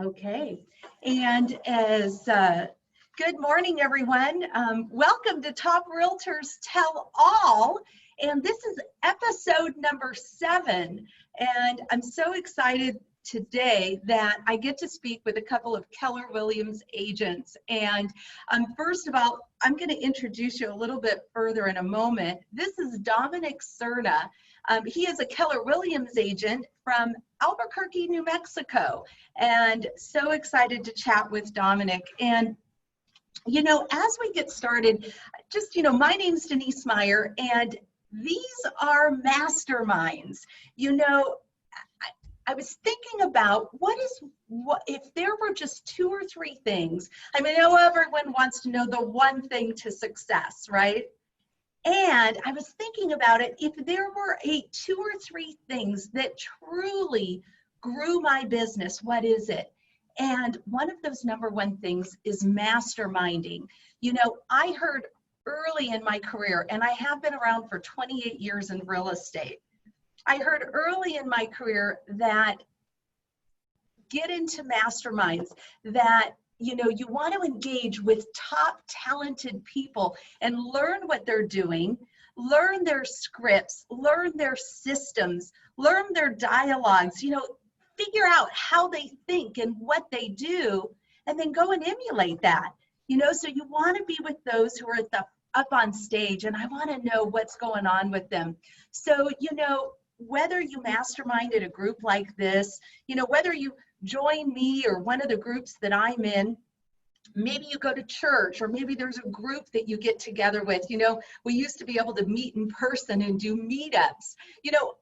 Okay, and as good morning, everyone. Welcome to Top Realtors Tell All, and this is episode number 7. And I'm so excited today that I get to speak with a couple of Keller Williams agents. And first of all, I'm going to introduce you a little bit further in a moment. This is Dominic Serna. He is a Keller Williams agent from Albuquerque, New Mexico, and so excited to chat with Dominic. And you know, as we get started, my name's Denise Meyer, and these are masterminds. I was thinking about what if there were just 2 or 3 things. I mean, I know everyone wants to know the one thing to success, right? And I was thinking about it, if there were 2 or 3 things that truly grew my business, what is it? And one of those number 1 things is masterminding. You know, I heard early in my career, and I have been around for 28 years in real estate. I heard early in my career that get into masterminds, that you want to engage with top talented people and learn what they're doing, learn their scripts, learn their systems, learn their dialogues, figure out how they think and what they do, and then go and emulate that. So you want to be with those who are up on stage, and I want to know what's going on with them. So, whether you mastermind at a group like this, whether you join me or one of the groups that I'm in, maybe you go to church, or maybe there's a group that you get together with. We used to be able to meet in person and do meetups.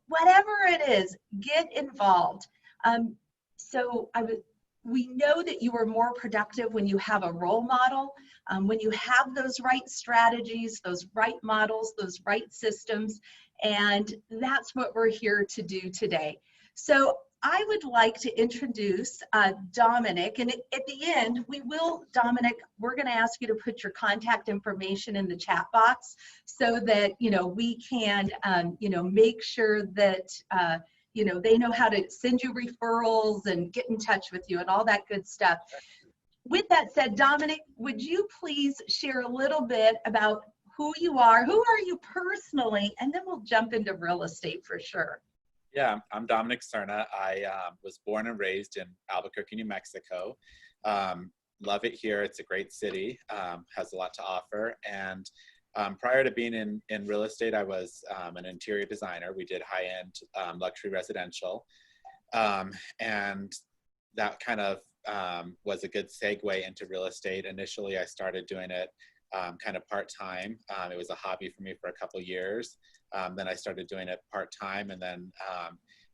Whatever it is, get involved. We know that you are more productive when you have a role model, when you have those right strategies, those right models, those right systems, and that's what we're here to do today. So I would like to introduce Dominic, and at the end, Dominic, we're going to ask you to put your contact information in the chat box so that, we can, make sure that, they know how to send you referrals and get in touch with you and all that good stuff. With that said, Dominic, would you please share a little bit about who you are you personally, and then we'll jump into real estate for sure. Yeah, I'm Dominic Serna. I was born and raised in Albuquerque, New Mexico. Love it here. It's a great city, has a lot to offer. And prior to being in real estate, I was an interior designer. We did high-end luxury residential. And that kind of was a good segue into real estate. Initially, I started doing it kind of part-time. It was a hobby for me for a couple years. Then I started doing it part-time, and then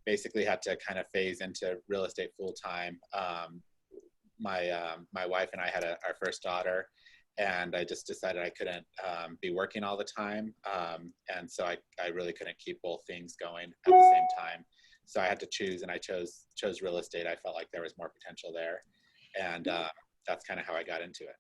basically had to kind of phase into real estate full-time. My wife and I had our first daughter, and I just decided I couldn't be working all the time. And so I really couldn't keep both things going at the same time. So I had to choose, and I chose real estate. I felt like there was more potential there. And that's kind of how I got into it.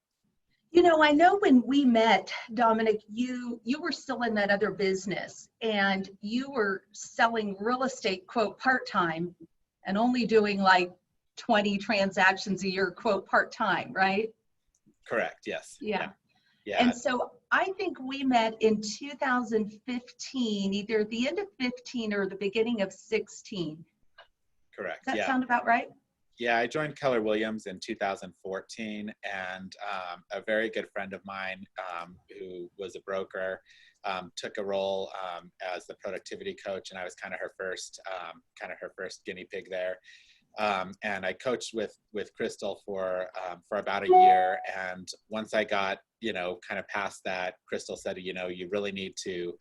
I know when we met, Dominic, you were still in that other business, and you were selling real estate, quote, part-time, and only doing like 20 transactions a year, quote, part-time, right? Correct, yes. Yeah. Yeah. And so I think we met in 2015, either at the end of 15 or the beginning of 16. Correct, Does that sound about right? Yeah, I joined Keller Williams in 2014, and a very good friend of mine who was a broker took a role as the productivity coach, and I was kind of her first guinea pig there. And I coached with Crystal for about a year, and once I got kind of past that, Crystal said, you really need to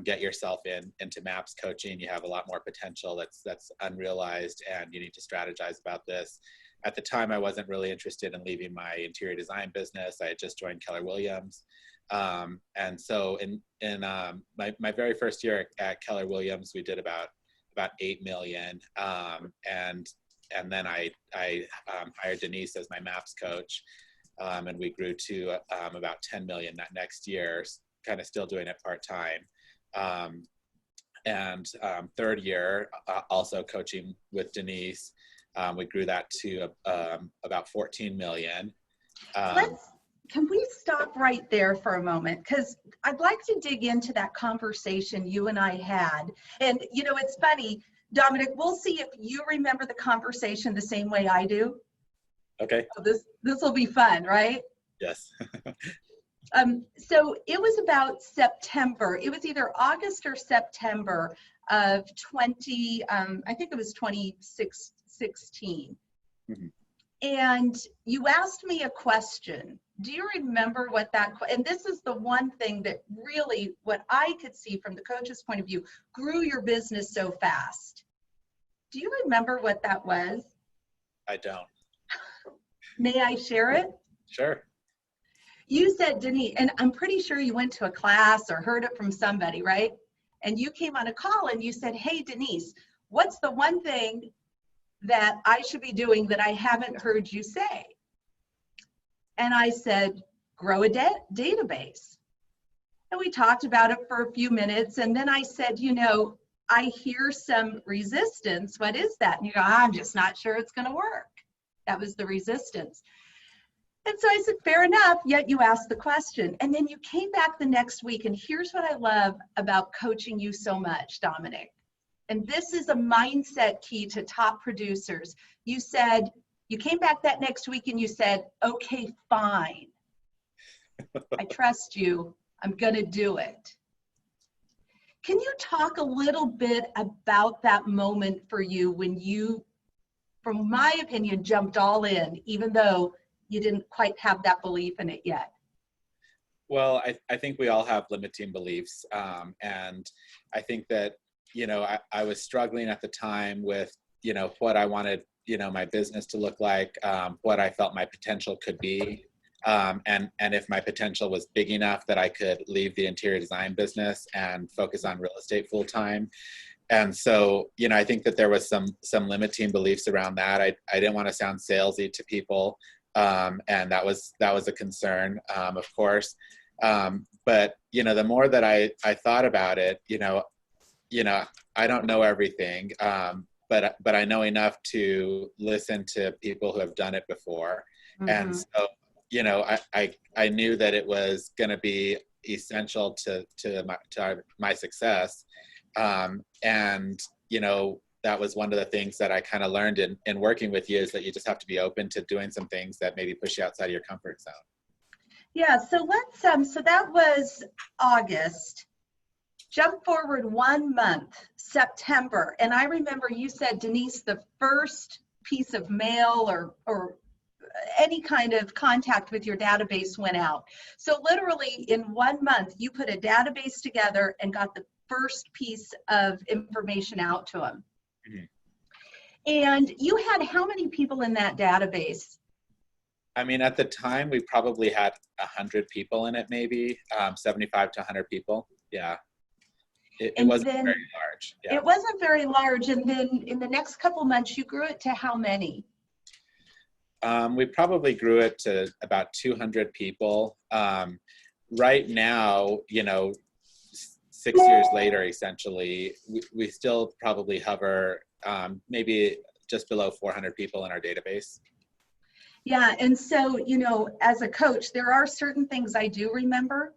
get yourself into MAPS coaching. You have a lot more potential that's unrealized, and you need to strategize about this. At the time, I wasn't really interested in leaving my interior design business. I had just joined Keller Williams. And so in my very first year at Keller Williams, we did about 8 million. And then I hired Denise as my MAPS coach. And we grew to about 10 million that next year, kind of still doing it part-time. And third year, also coaching with Denise. We grew that to about 14 million. Can we stop right there for a moment? Because I'd like to dig into that conversation you and I had. And, you know, it's funny, Dominic, we'll see if you remember the conversation the same way I do. Okay. So this will be fun, right? Yes. So it was about September. It was either August or September of I think it was 2016. Mm-hmm. And you asked me a question. Do you remember what and this is the one thing that really, what I could see from the coach's point of view, grew your business so fast. Do you remember what that was? I don't. May I share it? Sure. You said, Denise, and I'm pretty sure you went to a class or heard it from somebody, right? And you came on a call and you said, hey, Denise, what's the one thing that I should be doing that I haven't heard you say? And I said, grow a database. And we talked about it for a few minutes. And then I said, you know, I hear some resistance. What is that? And you go, I'm just not sure it's going to work. That was the resistance. And so I said, fair enough, yet you asked the question. And then you came back the next week, and here's what I love about coaching you so much, Dominic. And this is a mindset key to top producers. You said, you came back that next week and you said, okay, fine. I trust you. I'm going to do it. Can you talk a little bit about that moment for you when you, from my opinion, jumped all in, even though you didn't quite have that belief in it yet? Well, I think we all have limiting beliefs. And I think that, you know, I was struggling at the time with, you know, what I wanted, you know, my business to look like, what I felt my potential could be. And if my potential was big enough that I could leave the interior design business and focus on real estate full time. And so, you know, I think that there was some limiting beliefs around that. I didn't want to sound salesy to people. And that was a concern, of course. But, you know, the more that I thought about it, you know, I don't know everything, but I know enough to listen to people who have done it before. Mm-hmm. And so, you know, I knew that it was going to be essential to my success. And, you know, that was one of the things that I kind of learned in working with you, is that you just have to be open to doing some things that maybe push you outside of your comfort zone. Yeah, so let's, so that was August. Jump forward 1 month, September. And I remember you said, Denise, the first piece of mail or any kind of contact with your database went out. So literally in 1 month, you put a database together and got the first piece of information out to them. Mm-hmm. And you had how many people in that database? I mean, at the time, we probably had 100 people in it, maybe 75 to 100 people. Yeah. It wasn't very large. Yeah. It wasn't very large. And then in the next couple months, you grew it to how many? We probably grew it to about 200 people. Right now, you know, 6 years later, essentially, we still probably hover maybe just below 400 people in our database. Yeah, and so, you know, as a coach, there are certain things I do remember.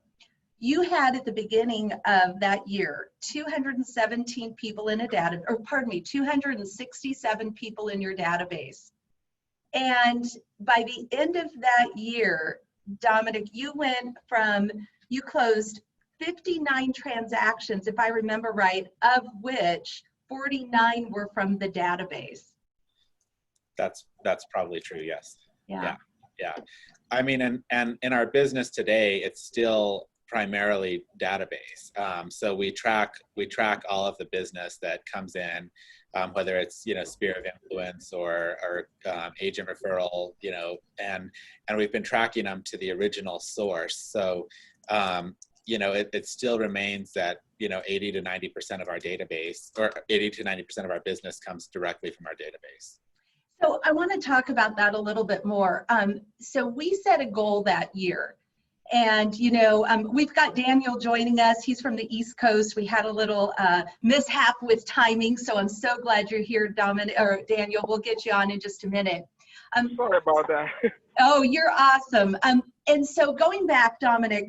You had at the beginning of that year, 217 people in a 267 people in your database. And by the end of that year, Dominic, you closed 59 transactions, if I remember right, of which 49 were from the database. That's probably true, yes. Yeah. I mean, and in our business today, it's still primarily database. So we track all of the business that comes in, whether it's, you know, sphere of influence or agent referral, you know, and we've been tracking them to the original source. So, you know, it still remains that, you know, 80 to 90% of our database, or 80 to 90% of our business comes directly from our database. So I want to talk about that a little bit more. So we set a goal that year, And, we've got Daniel joining us. He's from the East Coast. We had a little mishap with timing, so I'm so glad you're here, Dominic, or Daniel. We'll get you on in just a minute. Sorry about that. Oh, you're awesome. And so going back, Dominic,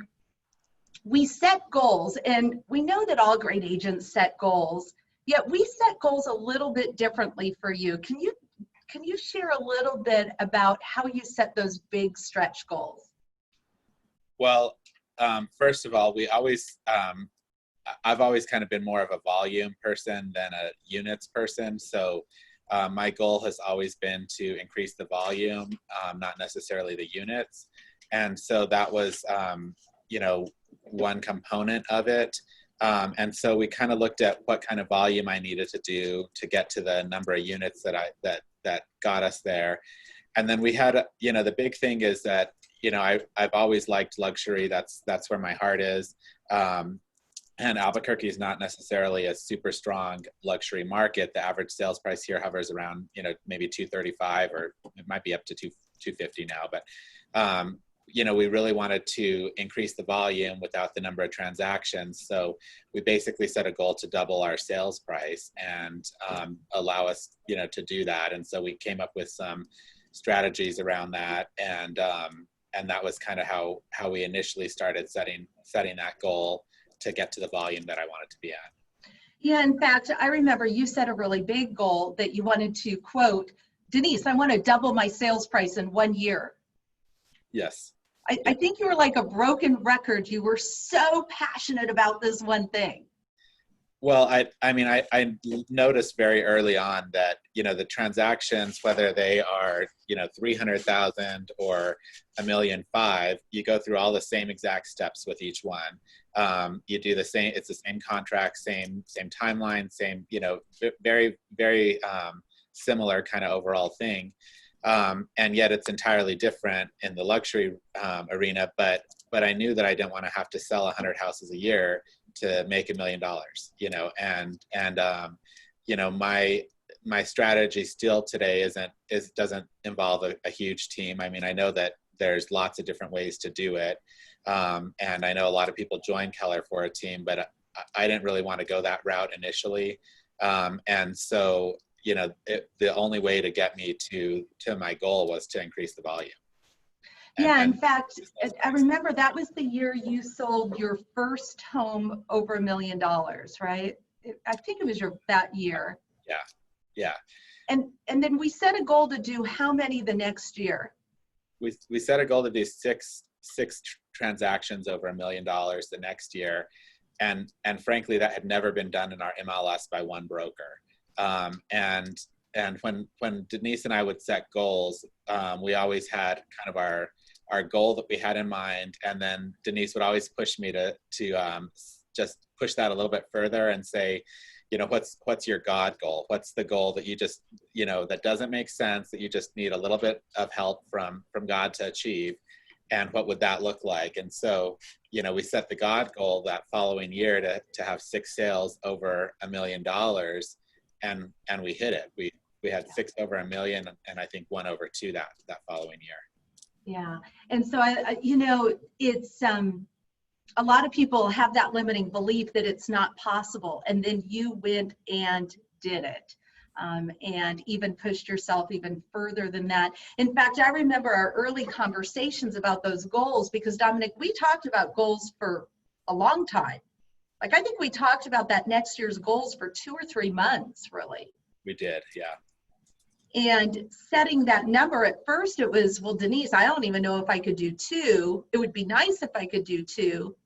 we set goals, and we know that all great agents set goals, yet we set goals a little bit differently for you. Can you share a little bit about how you set those big stretch goals? Well, first of all, I've always kind of been more of a volume person than a units person. So my goal has always been to increase the volume, not necessarily the units. And so that was, one component of it. And so we kind of looked at what kind of volume I needed to do to get to the number of units that got us there. And then we had, the big thing is that, I've always liked luxury. That's where my heart is. And Albuquerque is not necessarily a super strong luxury market. The average sales price here hovers around, maybe 235, or it might be up to 250 now. But, we really wanted to increase the volume without the number of transactions. So we basically set a goal to double our sales price and allow us, to do that. And so we came up with some strategies around that. And that was kind of how we initially started setting that goal to get to the volume that I wanted to be at. Yeah, in fact, I remember you set a really big goal that you wanted to, quote, Denise, I want to double my sales price in 1 year. Yes. I think you were like a broken record. You were so passionate about this one thing. Well, I noticed very early on that, the transactions, whether they are, 300,000 or $1.5 million, you go through all the same exact steps with each one. You do the same, it's the same contract, same timeline, same, very, very similar kind of overall thing. And yet it's entirely different in the luxury arena, but I knew that I didn't want to have to sell 100 houses a year to make $1 million, my strategy still today doesn't involve a huge team. I mean, I know that there's lots of different ways to do it. And I know a lot of people join Keller for a team, but I didn't really want to go that route initially. And so, the only way to get me to my goal was to increase the volume. In fact, I remember that was the year you sold your first home over $1 million, right? I think it was that year. Yeah. And then we set a goal to do how many the next year? We set a goal to do six transactions over $1 million the next year. And frankly, that had never been done in our MLS by one broker. And when Denise and I would set goals, we always had kind of our goal that we had in mind, and then Denise would always push me to just push that a little bit further and say, what's your God goal? What's the goal that you just, that doesn't make sense, that you just need a little bit of help from God to achieve, and what would that look like? And so, we set the God goal that following year to have 6 sales over $1 million, and we hit it. We had 6 over $1 million, and I think 1 over 2 that following year. Yeah. And so, it's a lot of people have that limiting belief that it's not possible. And then you went and did it, and even pushed yourself even further than that. In fact, I remember our early conversations about those goals, because Dominic, we talked about goals for a long time. Like, I think we talked about that next year's goals for 2 or 3 months, really. We did, yeah. And setting that number, at first it was, well, Denise, I don't even know if I could do 2. It would be nice if I could do 2.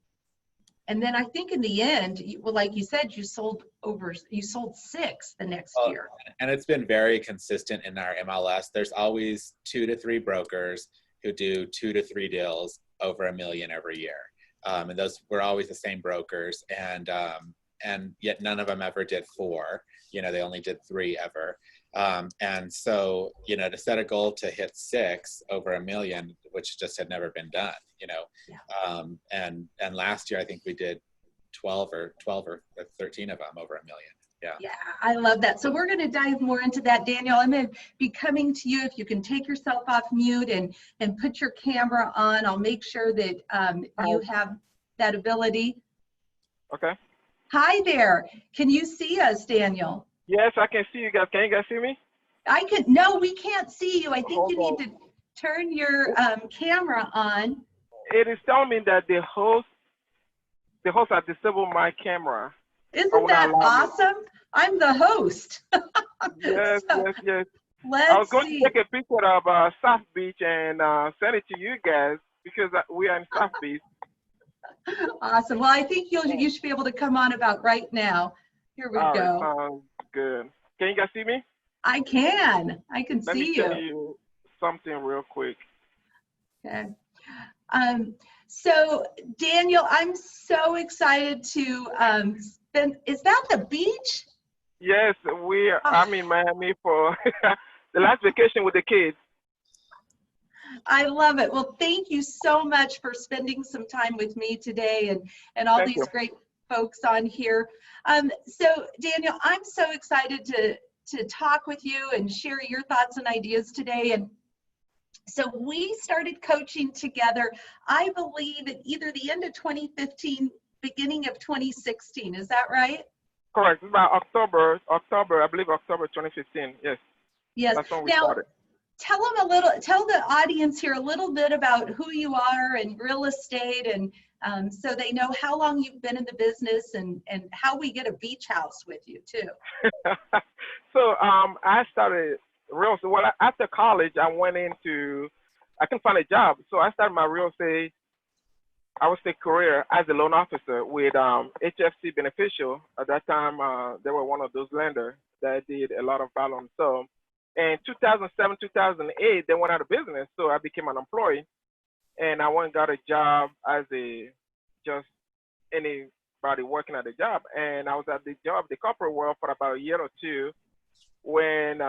And then I think in the end, like you said, you sold 6 the next year. And it's been very consistent in our MLS. There's always 2 to 3 brokers who do 2 to 3 deals over $1 million every year. And those were always the same brokers. And yet none of them ever did 4. They only did 3 ever. And so, to set a goal to hit 6 over $1 million, which just had never been done, and last year, I think we did 12 or 13 of them over $1 million. Yeah, I love that. So we're going to dive more into that, Daniel. I'm going to be coming to you. If you can take yourself off mute and put your camera on, I'll make sure that you have that ability. Okay. Hi there. Can you see us, Daniel? Yes, I can see you guys. Can you guys see me? No, we can't see you. I think Hold you need on. to turn your camera on. It is telling me that the host has disabled my camera. Isn't that awesome? I'm the host. Yes, So, yes. I was let's going see. to take a picture of South Beach and send it to you guys because we are in South Beach. Awesome. Well, I think you should be able to come on about right now. Here we All right, go. sounds good. Can you guys see me? I can Let me see tell you. you something real quick. Okay. So Daniel, I'm so excited to spend, is that the beach? Yes, I'm in Miami for the last vacation with the kids. I love it. Well, thank you so much for spending some time with me today and all these great folks on here. So Daniel, I'm so excited to talk with you and share your thoughts and ideas today. And so we started coaching together, I believe, at either the end of 2015, beginning of 2016. Is that right? Correct. It's about October, I believe October 2015. Yes. Yes. That's when we now, started. tell the audience here a little bit about who you are in real estate, and so they know how long you've been in the business and how we get a beach house with you too. So I started real estate. Well, after college, I couldn't find a job. So I started my real estate, I would say, career as a loan officer with HFC Beneficial. At that time, they were one of those lenders that did a lot of balance. So in 2007, 2008, they went out of business. So I became an employee, and I went and got a job as just anybody working at the job. And I was at the corporate world for about a year or two when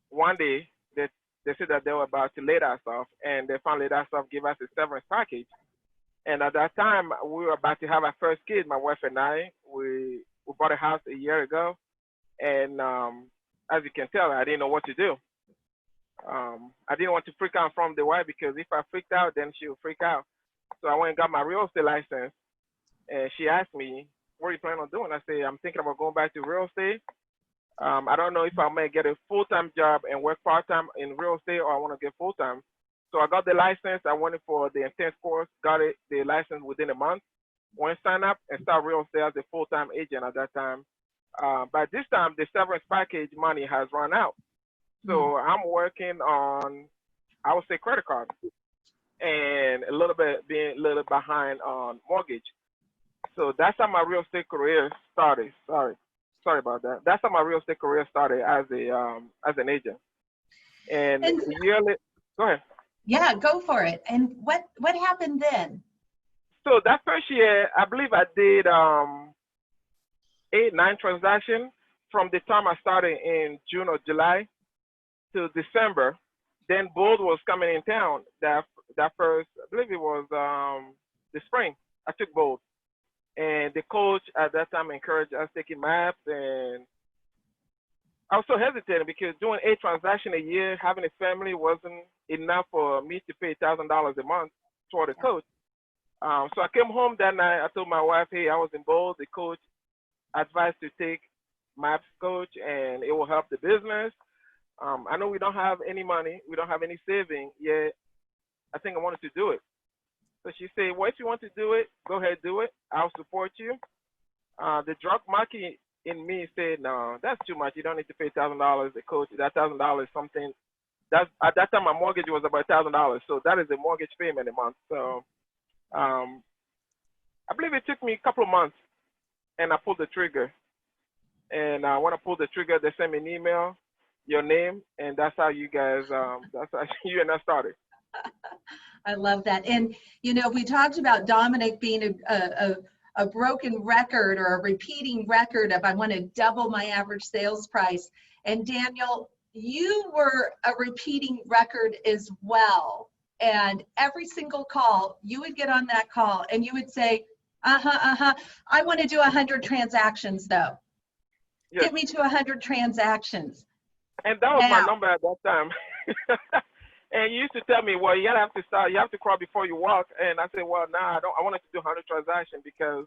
one day they said that they were about to lay us off, and they finally let us off, give us a severance package. And at that time, we were about to have our first kid, my wife and I. We bought a house a year ago, and as you can tell, I didn't know what to do. I didn't want to freak out from the wife because if I freaked out, then she would freak out. So I went and got my real estate license, and she asked me, "What are you planning on doing?" I said, "I'm thinking about going back to real estate. I don't know if I may get a full-time job and work part-time in real estate, or I want to get full-time." So I got the license. I went for the intense course, got the license within a month, went sign up and start real estate as a full-time agent at that time. By this time, the severance package money has run out. So I'm working on, I would say, credit card and being a little behind on mortgage. So that's how my real estate career started. Sorry about that. That's how my real estate career started as an agent. And yearly, go ahead. Yeah, go for it. And what happened then? So that first year, I believe I did 8-9 transactions from the time I started in June or July to December. Then Bold was coming in town. That first, I believe it was the spring. I took Bold, and the coach at that time encouraged us taking maps, and I was so hesitating because doing 8 transactions a year, having a family wasn't enough for me to pay $1,000 a month toward the coach. So I came home that night. I told my wife, "Hey, I was in Bold. The coach advised to take maps, coach, and it will help the business. I know we don't have any money. We don't have any saving yet. I think I wanted to do it." So she said, "Well, if you want to do it, go ahead, do it. I'll support you." The drug market in me said, "No, that's too much. You don't need to pay $1,000 a coach. That $1,000 is something." At that time, my mortgage was about $1,000. So that is a mortgage payment a month. So I believe it took me a couple of months, and I pulled the trigger. And when I pulled the trigger, they sent me an email, your name, and that's how you guys, that's how you and I started. I love that. And, you know, we talked about Dominic being a broken record or a repeating record of I want to double my average sales price. And Daniel, you were a repeating record as well. And every single call, you would get on that call and you would say, I want to do 100 transactions though. Yes. Get me to 100 transactions. And that was my Now, number at that time. And you used to tell me, well, you have to start, you have to crawl before you walk. And I said, well, nah, I wanted to do 100 transactions because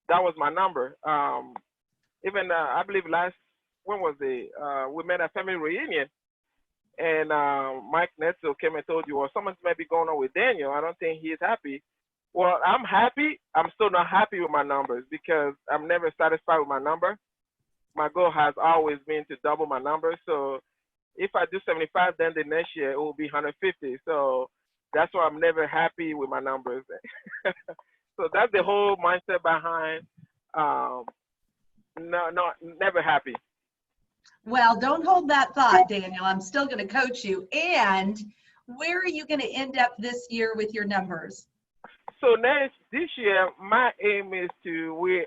that was my number. Even I believe when was it? We met at family reunion, and Mike Nete came and told you, well, something might be going on with Daniel. I don't think he's happy. Well, I'm happy. I'm still not happy with my numbers because I'm never satisfied with my number. My goal has always been to double my numbers. So if I do 75, then the next year it will be 150. So that's why I'm never happy with my numbers. So that's the whole mindset behind never happy. well, don't hold that thought, Daniel. I'm still going to coach you. And where are you going to end up this year with your numbers? So this year, my aim is to we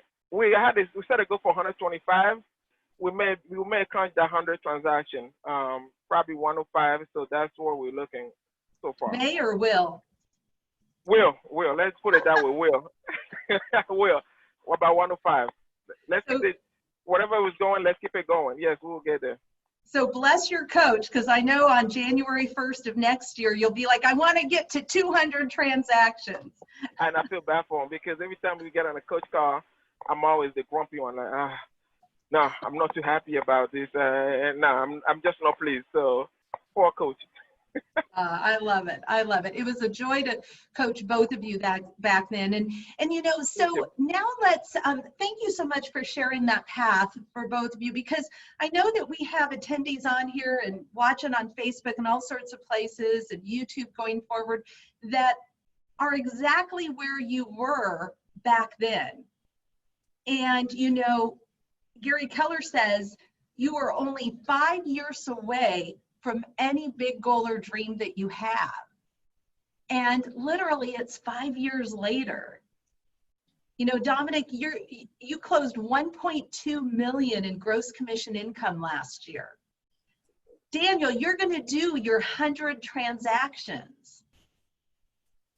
said to go for 125. We may crunch that 100 transaction, probably 105. So that's what we're looking so far. May or will? Will. Let's put it that way. Will. Will. What about 105? Let's keep it. Whatever was going, let's keep it going. Yes, we'll get there. So bless your coach, because I know on January 1st of next year, you'll be like, I want to get to 200 transactions. And I feel bad for him because every time we get on a coach call, I'm always the grumpy one. Like, no, I'm not too happy about this. No, I'm just not pleased. So, poor coach. I love it. I love it. It was a joy to coach both of you back then. And so now let's, thank you so much for sharing that path for both of you, because I know that we have attendees on here and watching on Facebook and all sorts of places and YouTube going forward that are exactly where you were back then. And, Gary Keller says you are only 5 years away from any big goal or dream that you have. And literally it's 5 years later. Dominic, you closed 1.2 million in gross commission income last year. Daniel, you're going to do your 100 transactions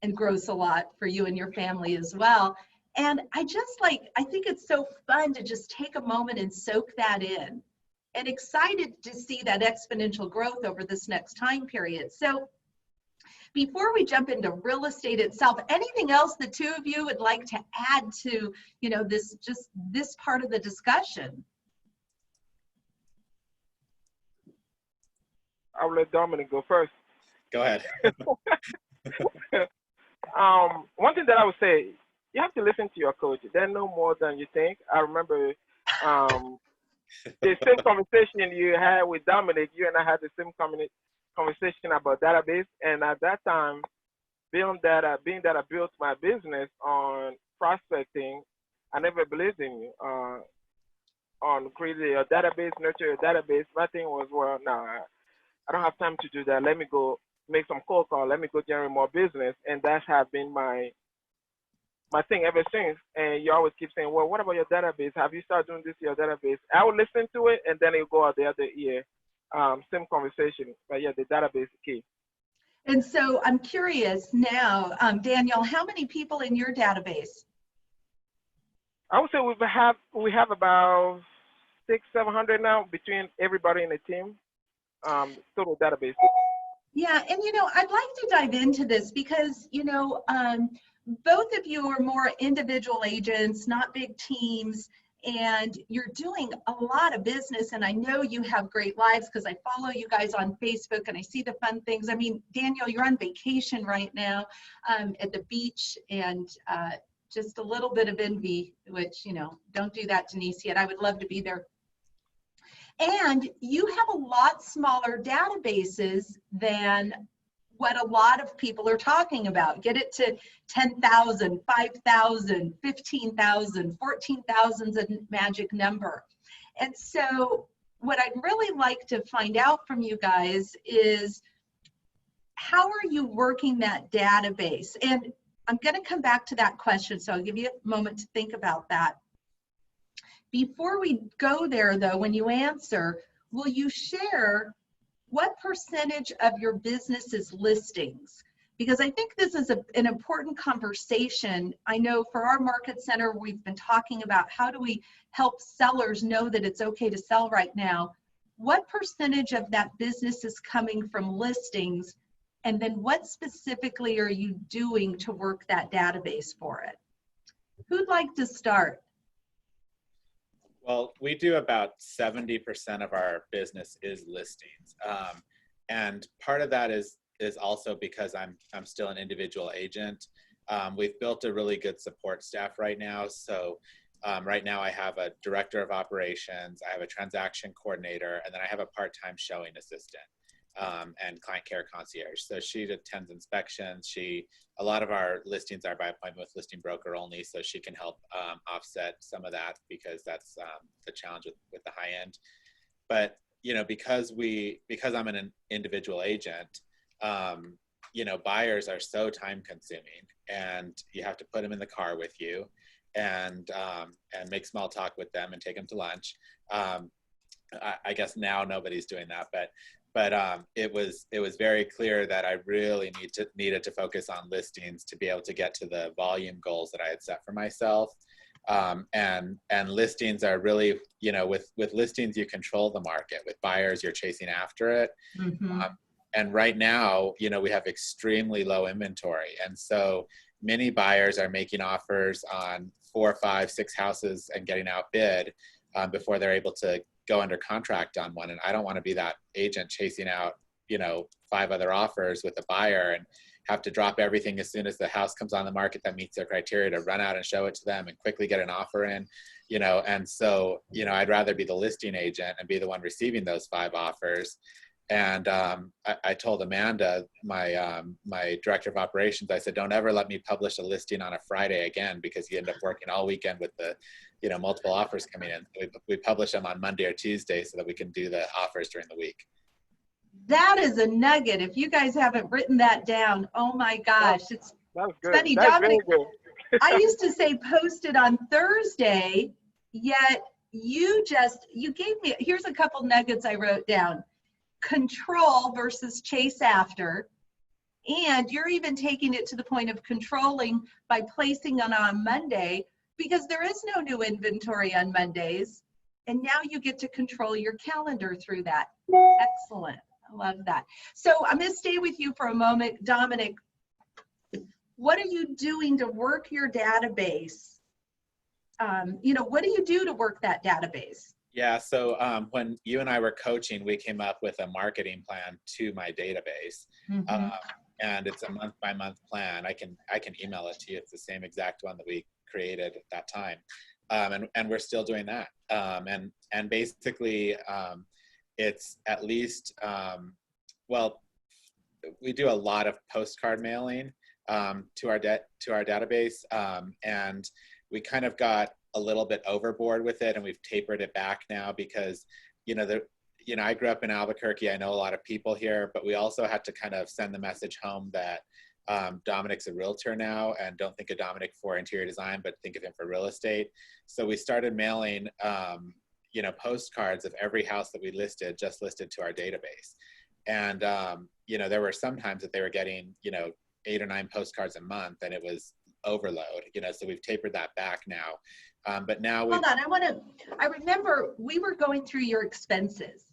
and gross a lot for you and your family as well. And I think it's so fun to just take a moment and soak that in. And excited to see that exponential growth over this next time period. So before we jump into real estate itself, anything else the two of you would like to add to, this part of the discussion? I'll let Dominic go first. Go ahead. One thing that I would say, you have to listen to your coach. They know more than you think. I remember the same conversation you had with Dominic, you and I had the same conversation about database. And at that time, being that I built my business on prospecting, I never believed in you on creating a database, nurture a database. My thing was, well, no, I don't have time to do that. Let me go make some cold call. Let me go generate more business. And that's have been my thing ever since. And you always keep saying, well, what about your database? Have you started doing this to your database? I would listen to it, and then it will go out the other ear. Same conversation. But yeah, the database is key. And so I'm curious now, Daniel, how many people in your database? I would say we have about 600-700 now between everybody in the team. Total database. Yeah, and I'd like to dive into this because both of you are more individual agents, not big teams, and you're doing a lot of business. And I know you have great lives because I follow you guys on Facebook and I see the fun things. I mean, Daniel, you're on vacation right now at the beach, and just a little bit of envy, which, don't do that, Denise, yet. I would love to be there. And you have a lot smaller databases than what a lot of people are talking about. Get it to 10,000, 5,000, 15,000, 14,000 is a magic number. And so what I'd really like to find out from you guys is, how are you working that database? And I'm going to come back to that question, so I'll give you a moment to think about that. Before we go there, though, when you answer, will you share what percentage of your business is listings? because I think this is an important conversation. I know for our market center, we've been talking about how do we help sellers know that it's okay to sell right now. What percentage of that business is coming from listings? And then what specifically are you doing to work that database for it? Who'd like to start? Well, we do about 70% of our business is listings. And part of that is also because I'm still an individual agent. We've built a really good support staff right now. So right now I have a director of operations, I have a transaction coordinator, and then I have a part-time showing assistant and client care concierge. So she attends inspections. A lot of our listings are by appointment with listing broker only, so she can help offset some of that because that's the challenge with the high end. But because I'm an individual agent, buyers are so time consuming, and you have to put them in the car with you and make small talk with them and take them to lunch. I guess now nobody's doing that, but it was very clear that I really needed to focus on listings to be able to get to the volume goals that I had set for myself. And listings are really, with listings, you control the market. With buyers, you're chasing after it. Mm-hmm. And right now, we have extremely low inventory. And so many buyers are making offers on 4, 5, 6 houses and getting outbid before they're able to go under contract on one. And I don't want to be that agent chasing out, 5 other offers with a buyer and have to drop everything as soon as the house comes on the market that meets their criteria to run out and show it to them and quickly get an offer in, and so, I'd rather be the listing agent and be the one receiving those 5 offers. And I told Amanda, my director of operations, I said, don't ever let me publish a listing on a Friday again, because you end up working all weekend with the, multiple offers coming in. We publish them on Monday or Tuesday so that we can do the offers during the week. That is a nugget. If you guys haven't written that down, oh my gosh, it's funny. That's Dominic, very good. I used to say post it on Thursday, yet you gave me, here's a couple nuggets I wrote down. Control versus chase after. And you're even taking it to the point of controlling by placing it on Monday, because there is no new inventory on Mondays. And now you get to control your calendar through that. Excellent. I love that. So I'm going to stay with you for a moment, Dominic. What are you doing to work your database? What do you do to work that database? Yeah, so when you and I were coaching, we came up with a marketing plan to my database. Mm-hmm. And it's a month-by-month plan. I can email it to you. It's the same exact one that we created at that time. And we're still doing that. And basically, it's at least, we do a lot of postcard mailing to our database, and we kind of got a little bit overboard with it, and we've tapered it back now because, I grew up in Albuquerque. I know a lot of people here, but we also had to kind of send the message home that Dominic's a realtor now, and don't think of Dominic for interior design, but think of him for real estate. So we started mailing, postcards of every house that we just listed to our database. And, there were some times that they were getting, 8 or 9 postcards a month, and it was overload, so we've tapered that back now. But now hold on, I remember we were going through your expenses,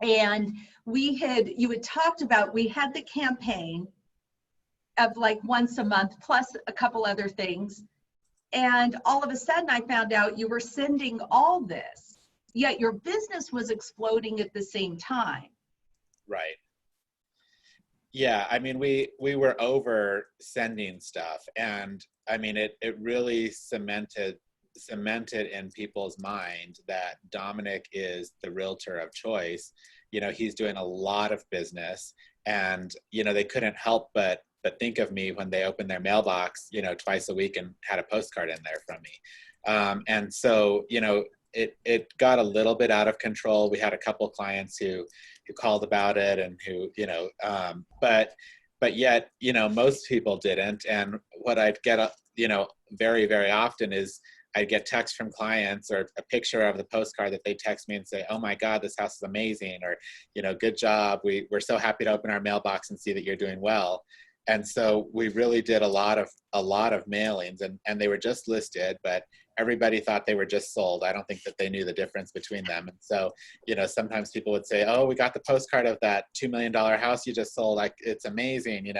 and you had talked about, we had the campaign of like once a month plus a couple other things, and all of a sudden I found out you were sending all this, yet your business was exploding at the same time. Right. Yeah, I mean, we were over sending stuff, and I mean, it really cemented in people's mind that Dominic is the realtor of choice. He's doing a lot of business, and they couldn't help but think of me when they opened their mailbox, twice a week and had a postcard in there from me. And so, it got a little bit out of control. We had a couple clients who called about it, and who, but yet, most people didn't. And what I'd get, very, very often is I'd get texts from clients or a picture of the postcard that they text me and say, "Oh my God, this house is amazing," or, "Good job. We're so happy to open our mailbox and see that you're doing well." And so we really did a lot of mailings, and they were just listed, but everybody thought they were just sold. I don't think that they knew the difference between them. And so, sometimes people would say, "Oh, we got the postcard of that $2 million house you just sold. Like, it's amazing,"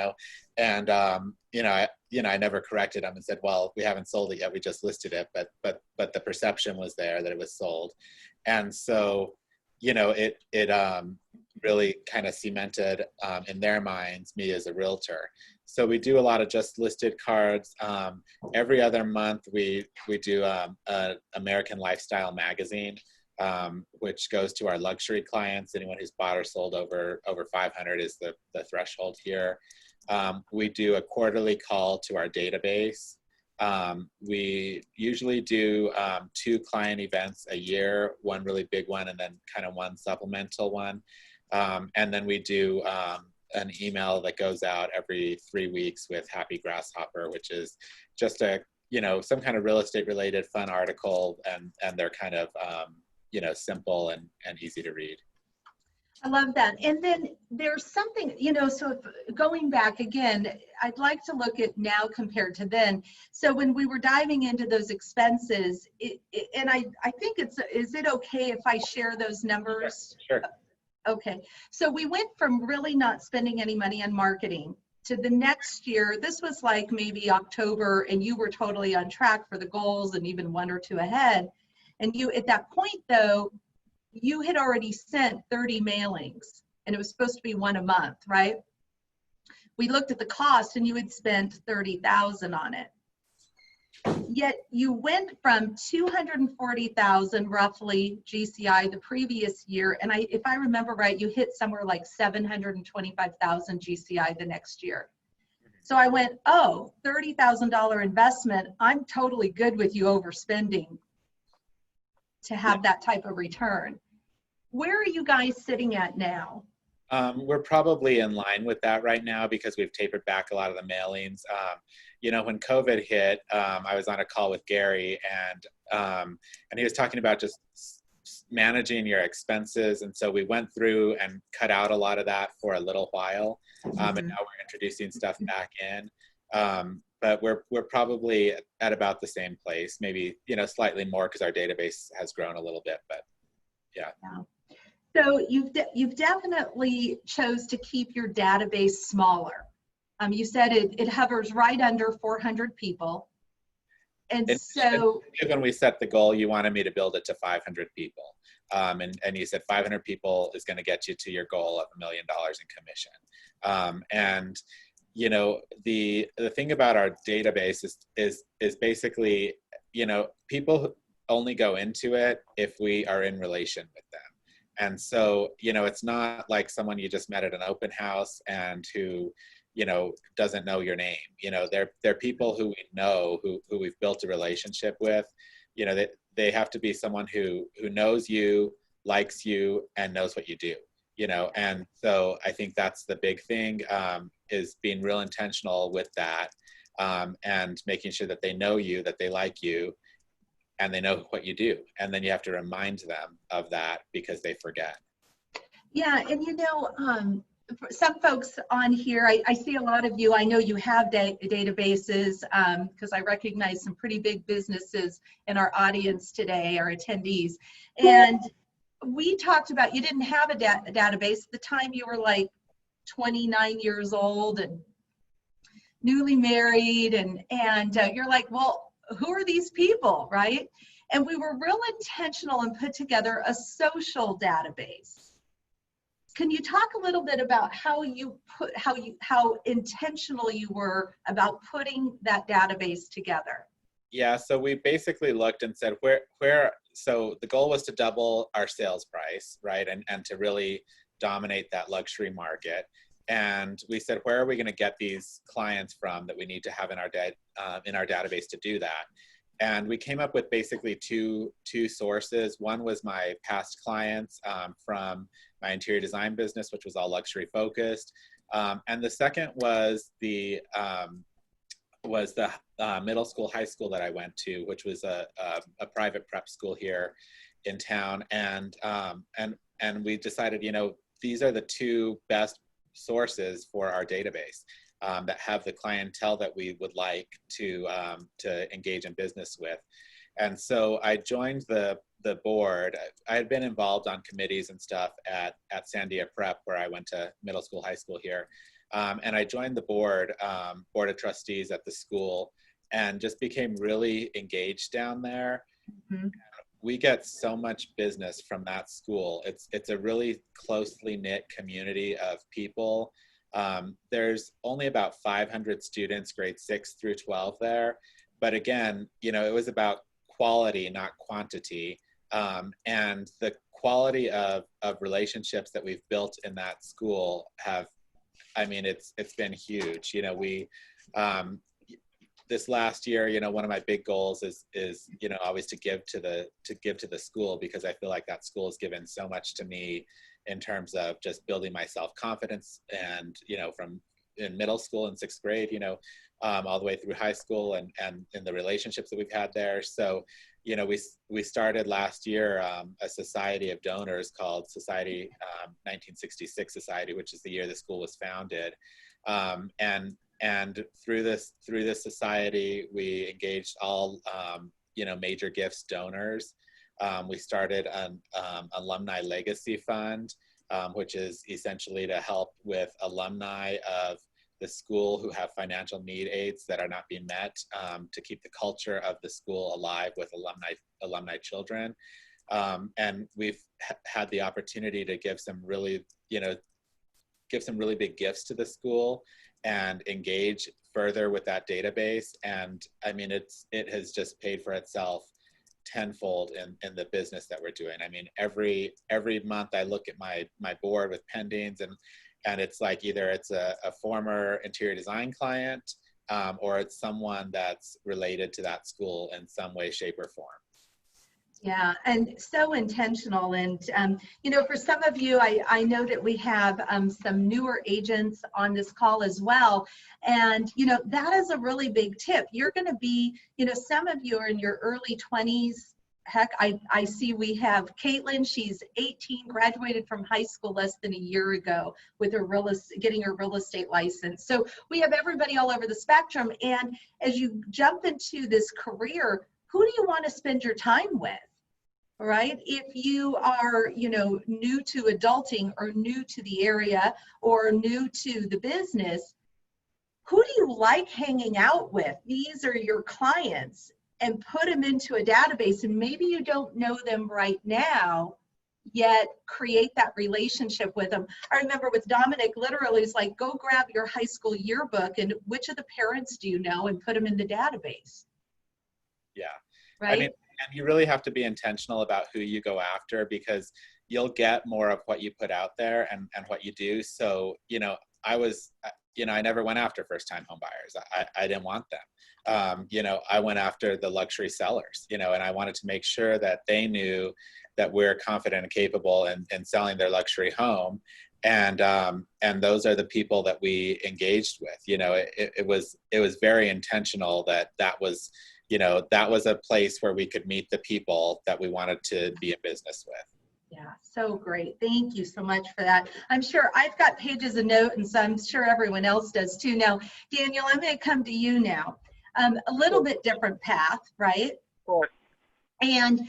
And, I never corrected them and said, "Well, we haven't sold it yet. We just listed it." But the perception was there that it was sold. And so, it really kind of cemented in their minds me as a realtor. So we do a lot of just listed cards. Every other month we do an American Lifestyle magazine, which goes to our luxury clients. Anyone who's bought or sold over 500 is the threshold here. We do a quarterly call to our database. We usually do 2 client events a year, one really big one and then kind of one supplemental one. And then we do an email that goes out every 3 weeks with Happy Grasshopper, which is just some kind of real estate related fun article, and they're kind of, simple and easy to read. I love that. And then there's something, so going back again, I'd like to look at now compared to then. So when we were diving into those expenses, and I think is it okay if I share those numbers? Sure. Okay. So we went from really not spending any money on marketing to the next year. This was like maybe October, and you were totally on track for the goals and even 1 or 2 ahead. And you, at that point though, you had already sent 30 mailings, and it was supposed to be 1 a month, right? We looked at the cost, and you had spent $30,000 on it. Yet you went from 240,000 roughly GCI the previous year, and if I remember right, you hit somewhere like 725,000 GCI the next year. So I went, oh, $30,000 investment. I'm totally good with you overspending to have that type of return. Where are you guys sitting at now? We're probably in line with that right now because we've tapered back a lot of the mailings. When COVID hit, I was on a call with Gary, and he was talking about just managing your expenses. And so we went through and cut out a lot of that for a little while. And now we're introducing stuff back in. But we're probably at about the same place, maybe, slightly more because our database has grown a little bit, but yeah. So you've definitely chose to keep your database smaller. You said it hovers right under 400 people. And so when we set the goal, you wanted me to build it to 500 people. And you said 500 people is going to get you to your goal of $1 million in commission. And the thing about our database is basically, people only go into it if we are in relation with them. And so, it's not like someone you just met at an open house and who, doesn't know your name. They're people who we know, who we've built a relationship with. They have to be someone who knows you, likes you, and knows what you do. And so I think that's the big thing, is being real intentional with that, and making sure that they know you, that they like you, and they know what you do. And then you have to remind them of that because they forget. Yeah, and some folks on here, I see a lot of you, I know you have databases, because I recognize some pretty big businesses in our audience today, our attendees. And we talked about, you didn't have a database at the time. You were like 29 years old and newly married, and you're like, well, who are these people, right? And we were real intentional and put together a social database. Can you talk a little bit about how intentional you were about putting that database together? Yeah, so we basically looked and said so the goal was to double our sales price, right? And to really dominate that luxury market. And we said, where are we going to get these clients from that we need to have in our database to do that? And we came up with basically two sources. One was my past clients from my interior design business, which was all luxury focused. And the second was the was the middle school, high school that I went to, which was a private prep school here in town. And we decided, these are the two best sources for our database that have the clientele that we would like to engage in business with. And so I joined the board. I had been involved on committees and stuff at Sandia Prep, where I went to middle school, high school here. And I joined the board of trustees at the school, and just became really engaged down there. Mm-hmm. We get so much business from that school. It's a really closely knit community of people. There's only about 500 students, grade 6 through 12 there. But again, it was about quality, not quantity. And the quality of relationships that we've built in that school it's been huge. We, this last year, one of my big goals is always to give to the school, because I feel like that school has given so much to me in terms of just building my self-confidence, and, from in middle school and 6th grade, all the way through high school, and in the relationships that we've had there. So, we started last year a society of donors called Society 1966 Society, which is the year the school was founded. And through this society, we engaged all major gifts donors. We started an alumni legacy fund, which is essentially to help with alumni of the school who have financial need aids that are not being met, to keep the culture of the school alive with alumni children. And we've had the opportunity to give some really big gifts to the school and engage further with that database. And it has just paid for itself tenfold in the business that we're doing. Every month I look at my board with pendings, and it's like either it's a former interior design client, or it's someone that's related to that school in some way, shape, or form. Yeah, and so intentional. And, for some of you, I know that we have some newer agents on this call as well. And, that is a really big tip. You're going to be, some of you are in your early 20s. Heck, I see we have Caitlin. She's 18, graduated from high school less than a year ago with her getting her real estate license. So we have everybody all over the spectrum. And as you jump into this career, who do you want to spend your time with? Right? If you are, new to adulting, or new to the area, or new to the business, who do you like hanging out with? These are your clients, and put them into a database. And maybe you don't know them right now, yet create that relationship with them. I remember with Dominic, literally, it's like, go grab your high school yearbook, and which of the parents do you know, and put them in the database. Yeah. Right. And you really have to be intentional about who you go after, because you'll get more of what you put out there and what you do. So, I never went after first-time home buyers. I didn't want them. I went after the luxury sellers, and I wanted to make sure that they knew that we're confident and capable in selling their luxury home. And those are the people that we engaged with. It was very intentional that was a place where we could meet the people that we wanted to be in business with. Yeah, so great. Thank you so much for that. I'm sure I've got pages of notes, and so I'm sure everyone else does too. Now, Daniel, I'm going to come to you now. A little bit different path, right? Sure. And,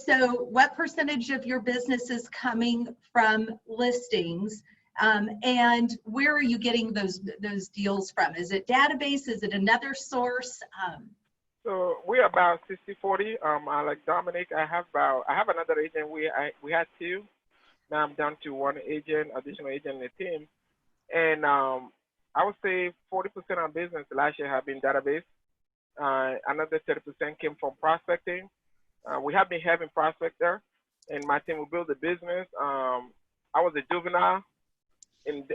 so what percentage of your business is coming from listings? And where are you getting those deals from? Is it database? Is it another source? So we're about 60-40. I like Dominic. I have another agent. We had two. Now I'm down to one additional agent in the team. And I would say 40% of business last year have been database. Another 30% came from prospecting. We have been having prospector, and my team will build a business. I was a juvenile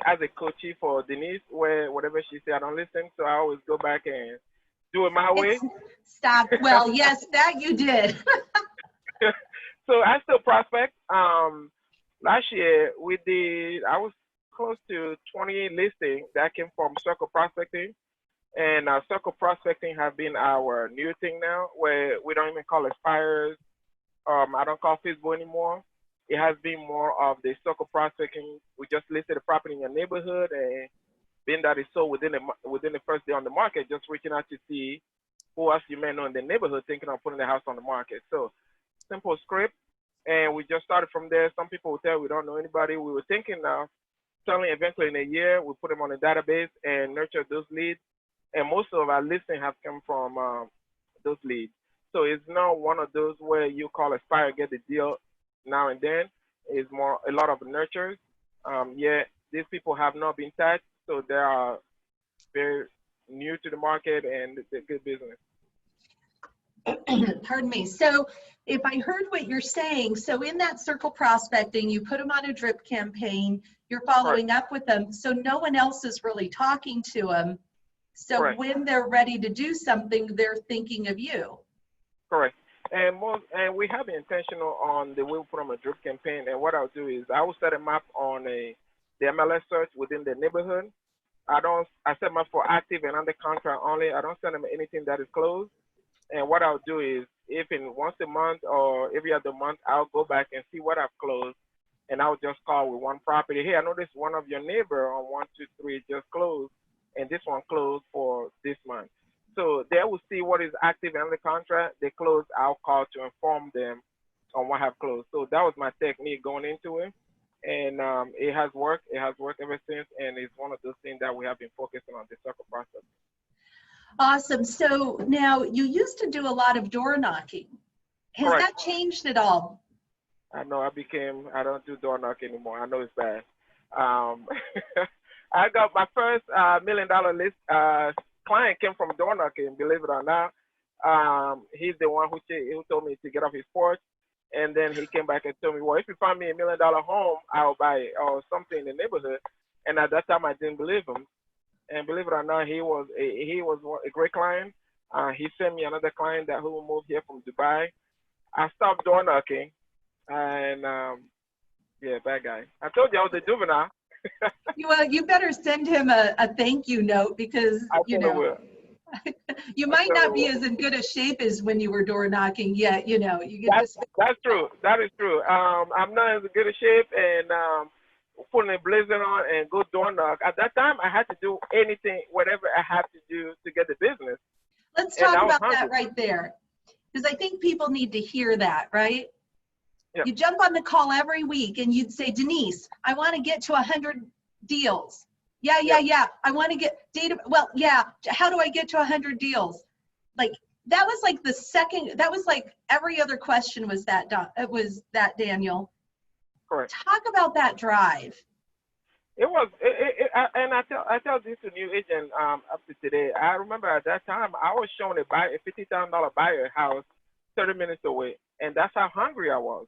as a coachee for Denise, where whatever she said, I don't listen. So I always go back and do it my way. Stop. Well, yes, that you did. So I still prospect. Last year I was close to 28 listings that came from circle prospecting. And circle prospecting has been our new thing now, where we don't even call expires. I don't call Facebook anymore. It has been more of the circle prospecting. We just listed a property in your neighborhood, and being that it's sold within the first day on the market, just reaching out to see who else you may know in the neighborhood thinking of putting the house on the market. So simple script, and we just started from there. Some people will tell we don't know anybody. We were thinking now, selling eventually in a year, we put them on a database and nurture those leads. And most of our listing have come from those leads. So it's not one of those where you call expire, get the deal now and then. It's more a lot of nurtures. Yeah, these people have not been touched, so they are very new to the market and they're good business. Pardon me. So if I heard what you're saying, so in that circle prospecting, you put them on a drip campaign, you're following up with them, so no one else is really talking to them. So Correct. when they're ready to do something, they're thinking of you. Correct. And we have been intentional on the way we put on a drip campaign. And what I'll do is I will set them up on the MLS search within the neighborhood. I set them up for active and under contract only. I don't send them anything that is closed. And what I'll do is, if in once a month or every other month, I'll go back and see what I've closed, and I'll just call with one property. Hey, I noticed one of your neighbor on 123 just closed, and this one closed for this month. So they will see what is active and under contract. They close, I'll call to inform them on what have closed. So that was my technique going into it, and it has worked. It has worked ever since, and it's one of those things that we have been focusing on, the circle process. Awesome. So now you used to do a lot of door knocking. Has Correct. that changed at all? I know I don't do door knock anymore. I know it's bad. I got my first $1 million list client came from door knocking, believe it or not. He's the one who told me to get off his porch. And then he came back and told me, well, if you find me $1 million home, I'll buy it or something in the neighborhood. And at that time, I didn't believe him. And believe it or not, he was a great client. He sent me another client who moved here from Dubai. I stopped door knocking, and yeah, bad guy. I told you I was a juvenile. Well, you better send him a thank you note, because you know you might not be as in good a shape as when you were door knocking yet. You know, you get that's true. That is true. I'm not in as good a shape, and putting a blazer on and go door knock. At that time, I had to do anything, whatever I had to do to get the business. Let's talk about that right there, because I think people need to hear that, right? Yep. You jump on the call every week and you'd say, Denise, I want to get to 100 deals. Yeah. I want to get data. Well, yeah. How do I get to 100 deals? Like, that was like that was like every other question was that, Daniel. Correct. Talk about that drive. It was, and I tell this to new agent up to today. I remember at that time I was showing a $50,000 buyer house 30 minutes away, and that's how hungry I was.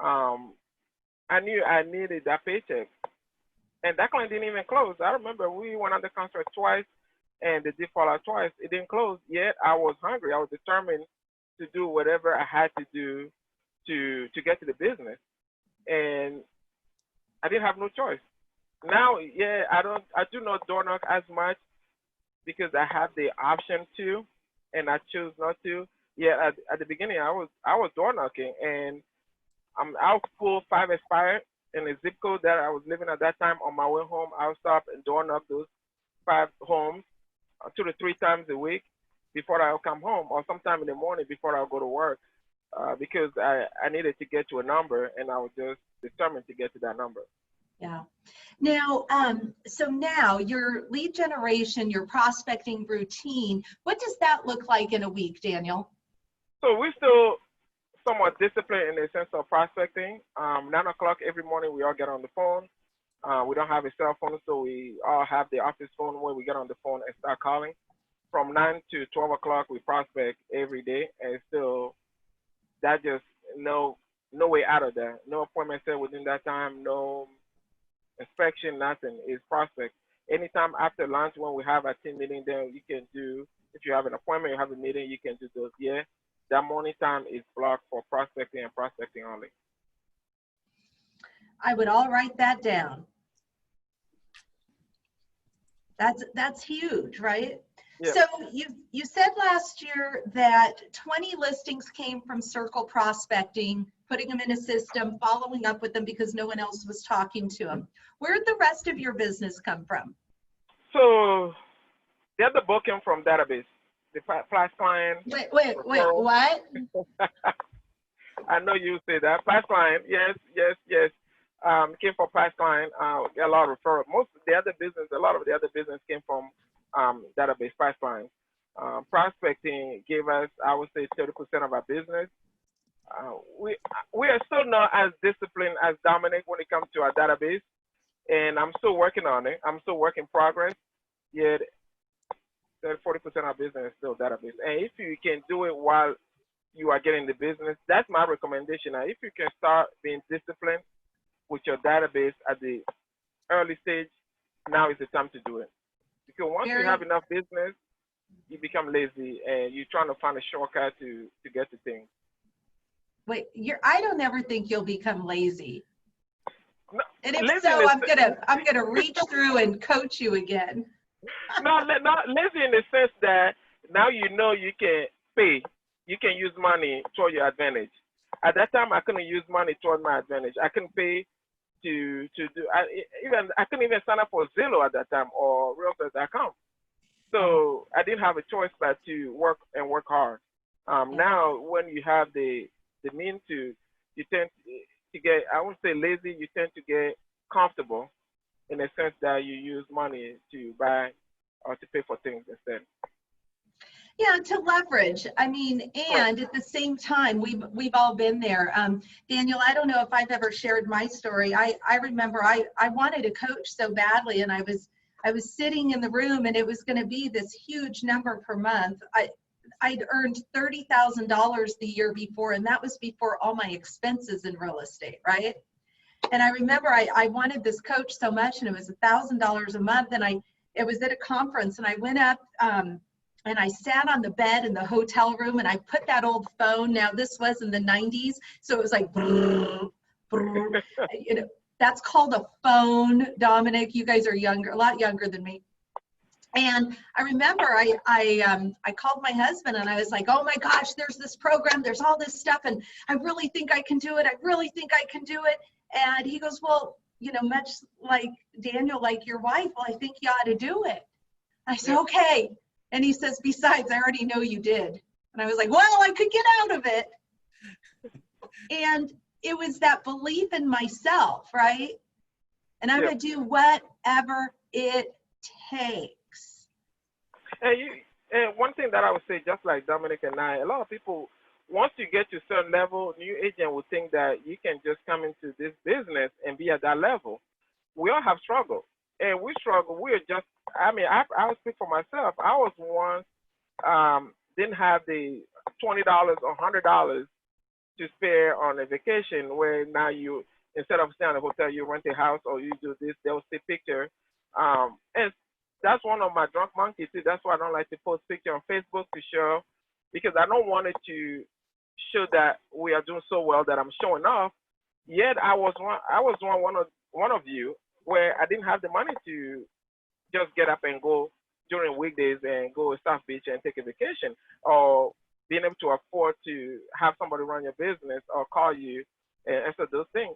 I knew I needed that paycheck, and that client didn't even close. I remember we went under contract twice, and the deal fell out twice. It didn't close yet. I was hungry. I was determined to do whatever I had to do to get to the business, and I didn't have no choice. Now, yeah, I do not door knock as much because I have the option to, and I choose not to. Yeah, at the beginning, I was door knocking, and I'll pull 5 expired in the zip code that I was living at that time. On my way home, I'll stop and door knock those 5 homes 2 to 3 times a week before I'll come home, or sometime in the morning before I'll go to work, because I needed to get to a number, and I was just determined to get to that number. Yeah. Now, so now your lead generation, your prospecting routine, what does that look like in a week, Daniel? So we're still somewhat disciplined in the sense of prospecting. 9 o'clock every morning, we all get on the phone. We don't have a cell phone, so we all have the office phone where we get on the phone and start calling. From 9 to 12 o'clock, we prospect every day, and still, that just no way out of that. No appointment set within that time, no inspection, nothing. It's prospect. Anytime after lunch when we have a team meeting, then you can do, if you have an appointment, you have a meeting, you can do those. Yeah, that morning time is blocked for prospecting and prospecting only. I would all write that down. That's huge, right? Yeah. So you said last year that 20 listings came from circle prospecting, putting them in a system, following up with them because no one else was talking to them. Where'd the rest of your business come from? So the other book came from database. The past client. Wait, referral. what? I know you say that. Past client, yes. Came from past client. Get a lot of referral. A lot of the other business came from database past client. Prospecting gave us, I would say, 30% of our business. We are still not as disciplined as Dominic when it comes to our database, and I'm still working on it. I'm still work in progress. Yet, 40% of our business is still database. And if you can do it while you are getting the business, that's my recommendation. Now, if you can start being disciplined with your database at the early stage, now is the time to do it. Because once you have enough business, you become lazy and you're trying to find a shortcut to get to things. Wait, I don't ever think you'll become lazy. No, and if so, I'm gonna reach through and coach you again. Not lazy in the sense that now you know you can pay. You can use money toward your advantage. At that time, I couldn't use money toward my advantage. I couldn't pay to do. I couldn't even sign up for Zillow at that time or Realtors.com. So I didn't have a choice but to work hard. Now, when you have the means to, you tend to get, I won't say lazy, you tend to get comfortable in the sense that you use money to buy or to pay for things instead. Yeah, to leverage. I mean, and at the same time, we've all been there. Daniel, I don't know if I've ever shared my story. I remember I wanted a coach so badly, and I was sitting in the room, and it was going to be this huge number per month. I'd earned $30,000 the year before, and that was before all my expenses in real estate, right? And I remember I wanted this coach so much, and it was $1,000 a month, and it was at a conference, and I went up and I sat on the bed in the hotel room, and I put that old phone. Now this was in the 90s, so it was like, brrr, brrr. You know, that's called a phone, Dominic. You guys are younger, a lot younger than me. And I remember I called my husband, and I was like, oh my gosh, there's this program, there's all this stuff, and I really think I can do it. I really think I can do it. And he goes, well, you know, much like Daniel, like your wife, well, I think you ought to do it. I said, okay. And he says, besides, I already know you did. And I was like, well, I could get out of it. And it was that belief in myself, right? And I'm going to do whatever it takes. And one thing that I would say, just like Dominic and I, a lot of people, once you get to a certain level, new agent would think that you can just come into this business and be at that level. We all have struggled. And we struggle. We're just, I mean, I'll speak for myself. I was once, didn't have the $20 or $100 to spare on a vacation, where now you, instead of staying at a hotel, you rent a house or you do this, they'll see picture. And that's one of my drunk monkeys too. That's why I don't like to post picture on Facebook to show, because I don't want it to show that we are doing so well that I'm showing off. Yet I was one of you, where I didn't have the money to just get up and go during weekdays and go to South Beach and take a vacation, or being able to afford to have somebody run your business or call you and answer those things.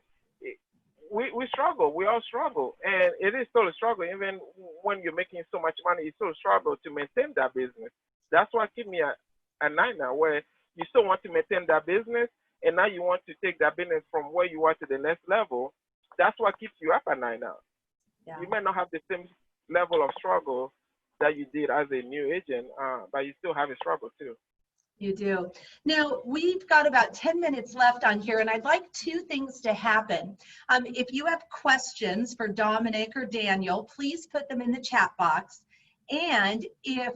We struggle. We all struggle. And it is still a struggle. Even when you're making so much money, you still struggle to maintain that business. That's what keeps me at night now, where you still want to maintain that business, and now you want to take that business from where you are to the next level. That's what keeps you up at night now. Yeah. You may not have the same level of struggle that you did as a new agent, but you still have a struggle too. You do. Now, we've got about 10 minutes left on here, and I'd like two things to happen. If you have questions for Dominic or Daniel, please put them in the chat box. And if,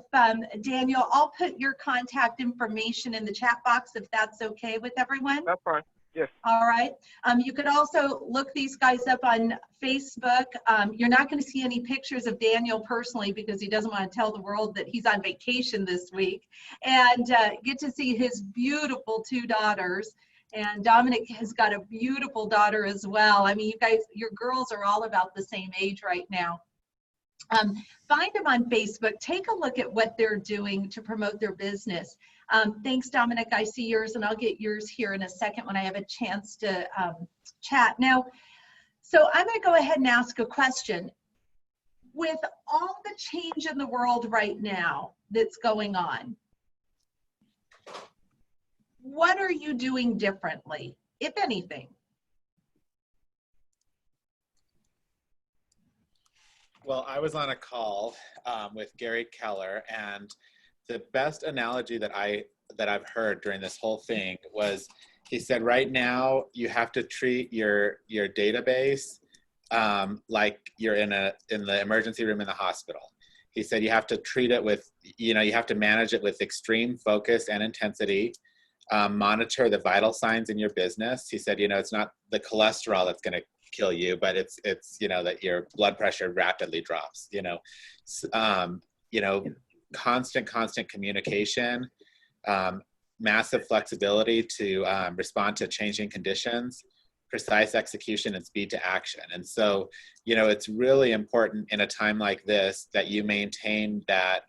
Daniel, I'll put your contact information in the chat box if that's okay with everyone. That's fine. Yes. All right. You could also look these guys up on Facebook. You're not going to see any pictures of Daniel personally because he doesn't want to tell the world that he's on vacation this week. And get to see his beautiful two daughters. And Dominic has got a beautiful daughter as well. I mean, you guys, your girls are all about the same age right now. Find them on Facebook. Take a look at what they're doing to promote their business. Thanks, Dominic. I see yours, and I'll get yours here in a second when I have a chance to chat. Now, so I'm going to go ahead and ask a question. With all the change in the world right now that's going on, what are you doing differently, if anything? Well, I was on a call with Gary Keller, and the best analogy that I've heard during this whole thing was, he said, right now you have to treat your database like you're in the emergency room in the hospital. He said you have to treat it with, you have to manage it with extreme focus and intensity. Monitor the vital signs in your business. He said, it's not the cholesterol that's going to kill you, but it's that your blood pressure rapidly drops. Constant communication, massive flexibility to respond to changing conditions, precise execution, and speed to action. And so, it's really important in a time like this that you maintain that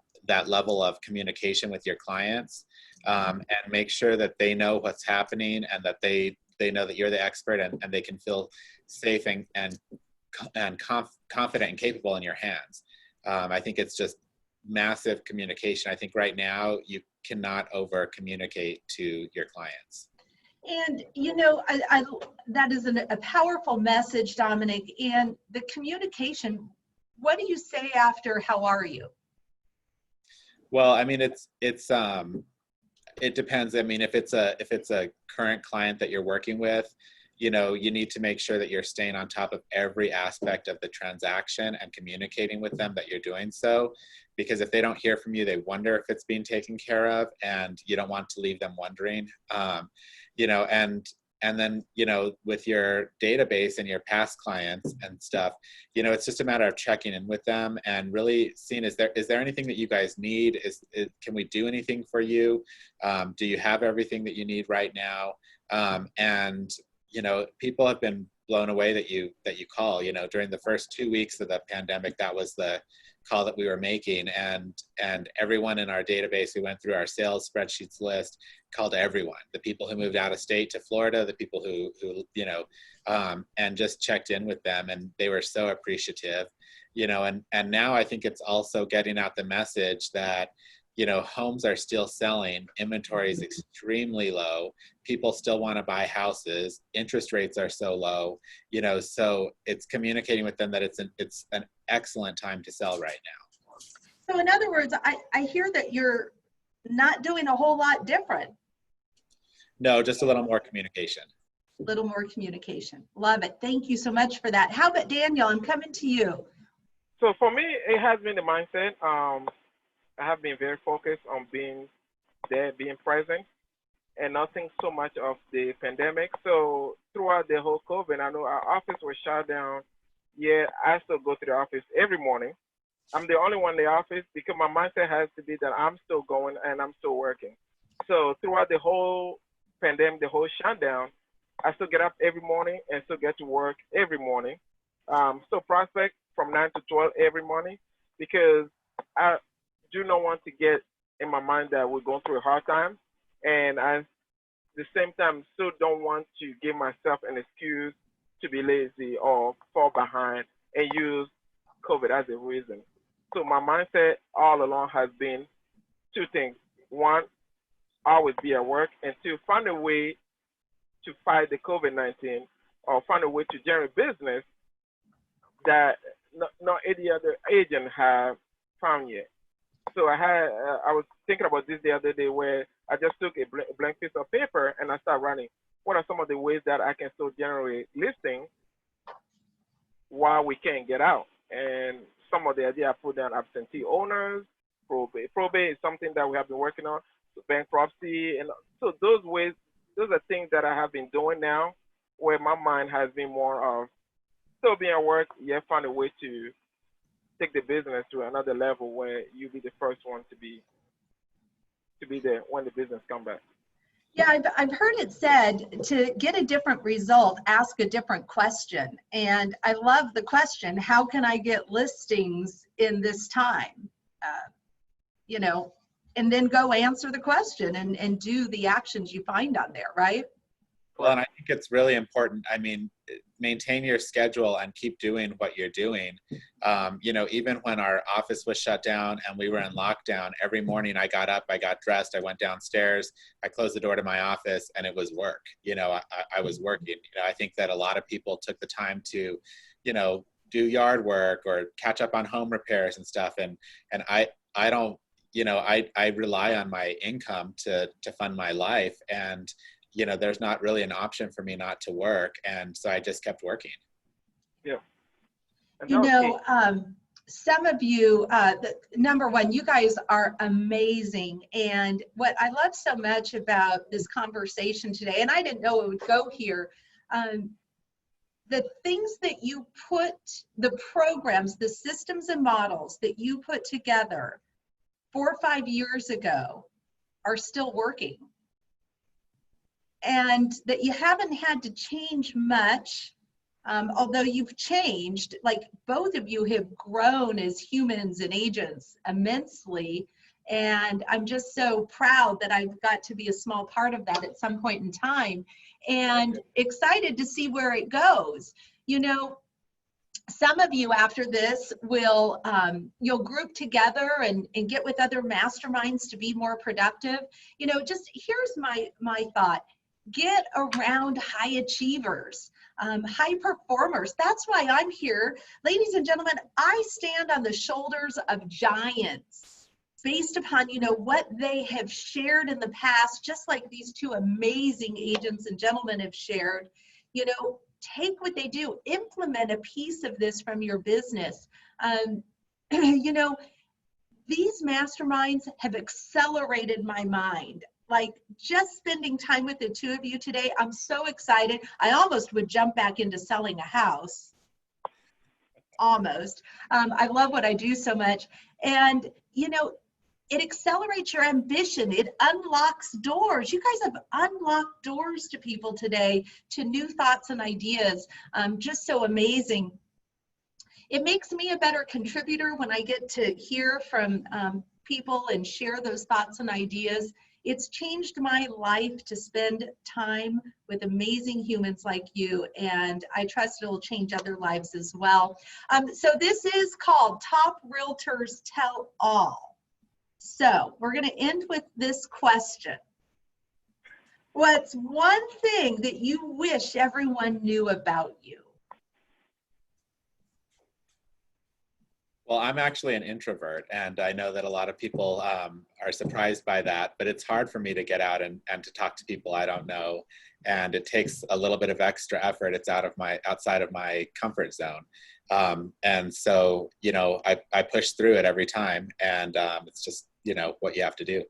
level of communication with your clients, and make sure that they know what's happening, and that they know that you're the expert, and they can feel safe and confident and capable in your hands. I think it's just massive communication. I think right now you cannot over communicate to your clients. And that is a powerful message, Dominic. And the communication, what do you say after "how are you"? Well, I mean, it depends. I mean, if it's a current client that you're working with, you need to make sure that you're staying on top of every aspect of the transaction and communicating with them that you're doing so, because if they don't hear from you, they wonder if it's being taken care of, and you don't want to leave them wondering. And then, with your database and your past clients and stuff, it's just a matter of checking in with them and really seeing, is there anything that you guys need? Can we do anything for you? Do you have everything that you need right now? And people have been blown away that you call. During the first 2 weeks of the pandemic, that was the call that we were making, and everyone in our database, we went through our sales spreadsheets list, called everyone, the people who moved out of state to Florida, the people who and just checked in with them, and they were so appreciative. And now I think it's also getting out the message that homes are still selling, inventory is extremely low, people still want to buy houses, interest rates are so low, so it's communicating with them that it's an excellent time to sell right now. So in other words, I hear that you're not doing a whole lot different. No, just a little more communication. A little more communication. Love it. Thank you so much for that. How about Daniel? I'm coming to you. So for me, it has been the mindset. I have been very focused on being there, being present, and not think so much of the pandemic. So throughout the whole COVID, I know our office was shut down. Yeah, I still go to the office every morning. I'm the only one in the office because my mindset has to be that I'm still going and I'm still working. So throughout the whole pandemic, the whole shutdown, I still get up every morning and still get to work every morning. Still prospect from 9 to 12 every morning, because I do not want to get in my mind that we're going through a hard time, and at the same time still don't want to give myself an excuse to be lazy or fall behind and use COVID as a reason. So my mindset all along has been two things: one, always be at work, and two, find a way to fight the COVID-19 or find a way to generate business that not any other agent have found yet. So I was thinking about this the other day, where I just took a blank piece of paper and I started writing, what are some of the ways that I can still generate listings while we can't get out? And some of the idea I put down: absentee owners, probate. Probate is something that we have been working on, so bankruptcy. And so those ways, those are things that I have been doing now, where my mind has been more of still being at work, yet find a way to take the business to another level where you be the first one to be there when the business come back. Yeah, I've heard it said to get a different result, ask a different question. And I love the question, how can I get listings in this time? You know, and then go answer the question and do the actions you find on there, right? Well, and I think it's really important. I mean, maintain your schedule and keep doing what you're doing. You know, even when our office was shut down and we were in lockdown, every morning I got up, I got dressed, I went downstairs, I closed the door to my office, and it was work. You know, I was working. You know, I think that a lot of people took the time to, you know, do yard work or catch up on home repairs and stuff. And I don't, you know, I rely on my income to fund my life. And you know, there's not really an option for me not to work. And so I just kept working. Yeah. And You that was know, some of you, number one, you guys are amazing. And what I love so much about this conversation today, and I didn't know it would go here, the things that you put, the programs, the systems and models that you put together 4 or 5 years ago are still working. And that you haven't had to change much, although you've changed, like both of you have grown as humans and agents immensely. And I'm just so proud that I've got to be a small part of that at some point in time, and excited to see where it goes. You know, some of you after this will, you'll group together and get with other masterminds to be more productive. You know, just here's my thought. Get around high achievers, high performers. That's why I'm here. Ladies and gentlemen, I stand on the shoulders of giants based upon, you know, what they have shared in the past, just like these two amazing agents and gentlemen have shared. You know, take what they do, implement a piece of this from your business. You know, these masterminds have accelerated my mind. Like just spending time with the two of you today, I'm so excited. I almost would jump back into selling a house. Almost. I love what I do so much. And, you know, it accelerates your ambition. It unlocks doors. You guys have unlocked doors to people today, to new thoughts and ideas. Just so amazing. It makes me a better contributor when I get to hear from people and share those thoughts and ideas. It's changed my life to spend time with amazing humans like you, and I trust it will change other lives as well. So this is called Top Realtors Tell All. So we're going to end with this question. What's one thing that you wish everyone knew about you? Well, I'm actually an introvert, and I know that a lot of people are surprised by that, but it's hard for me to get out and to talk to people I don't know. And it takes a little bit of extra effort. It's outside of my comfort zone. And so, you know, I push through it every time, and it's just, you know, what you have to do.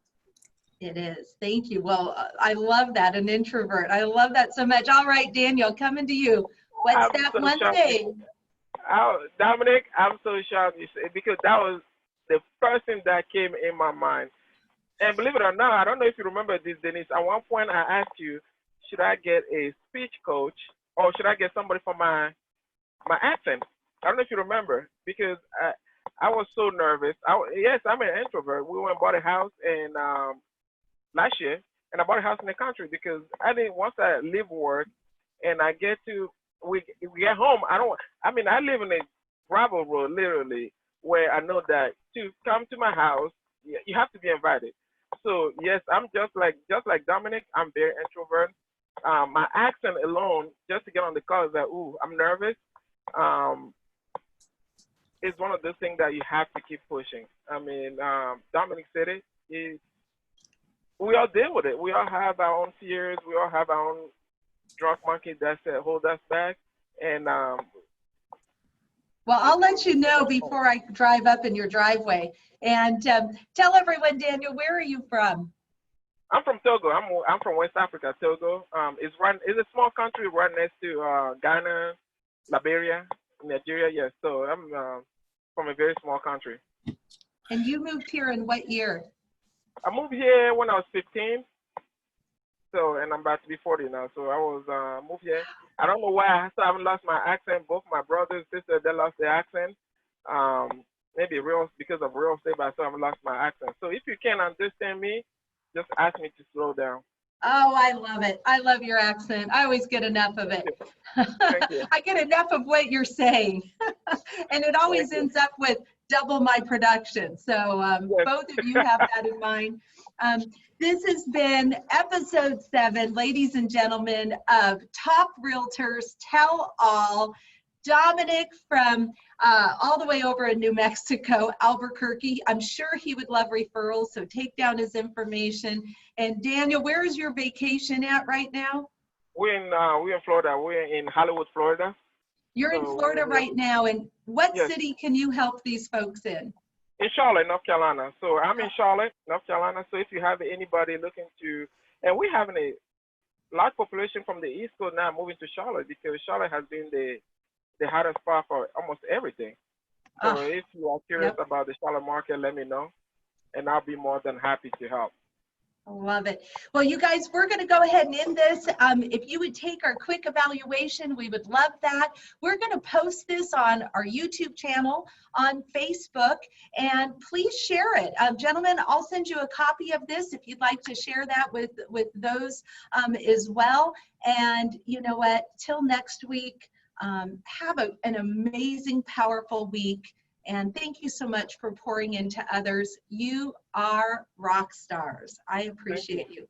It is. Thank you. Well, I love that, an introvert. I love that so much. All right, Daniel, coming to you. What's that one thing? Dominic, I'm so shocked you said, because that was the first thing that came in my mind. And believe it or not, I don't know if you remember this, Denise. At one point, I asked you, should I get a speech coach or should I get somebody for my accent? I don't know if you remember, because I was so nervous. Yes, I'm an introvert. We went and bought a house in last year, and I bought a house in the country because I didn't. Once I leave work and I get to we get home, I live in a gravel road, literally, where I know that to come to my house, you have to be invited. So yes, I'm just like Dominic. I'm very introvert. My accent alone, just to get on the call, is that I'm nervous. It's one of those things that you have to keep pushing. I mean, Dominic said it. We all deal with it. We all have our own fears. We all have our own drunk monkey that hold us back. And well, I'll let you know before I drive up in your driveway. And tell everyone, Daniel, where are you from? I'm from Togo. I'm from West Africa, Togo. It's a small country right next to Ghana, Liberia, Nigeria. Yes, so I'm from a very small country. And you moved here in what year? I moved here when I was 15. So, and I'm about to be 40 now. So I was moved here. I don't know why I still haven't lost my accent. Both my brothers, sisters, they lost their accent. Maybe because of real estate, but I still haven't lost my accent. So if you can't understand me, just ask me to slow down. Oh, I love it. I love your accent. I always get enough of it. Thank you. I get enough of what you're saying. And it always ends up with double my production. So Yes. both of you have that in mind. This has been episode 7, ladies and gentlemen, of Top Realtors Tell All. Dominic from all the way over in New Mexico, Albuquerque. I'm sure he would love referrals, so take down his information. And Daniel, where is your vacation at right now? We're in Florida. We're in Hollywood, Florida. You're in Florida right now, and what Yes. city can you help these folks in? In Charlotte, North Carolina. So I'm in Charlotte, North Carolina. So if you have anybody looking to, and we're having a large population from the East Coast now moving to Charlotte because Charlotte has been the hottest spot for almost everything. So if you are curious about the Charlotte market, let me know, and I'll be more than happy to help. Love it. Well, you guys, we're going to go ahead and end this. If you would take our quick evaluation, we would love that. We're going to post this on our YouTube channel, on Facebook, and please share it. Gentlemen, I'll send you a copy of this if you'd like to share that with those as well. And you know what? Till next week, have an amazing, powerful week. And thank you so much for pouring into others. You are rock stars. I appreciate you.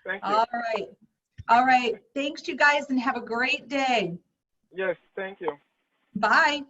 Thank you. All right. All right. Thanks, you guys, and have a great day. Yes, thank you. Bye.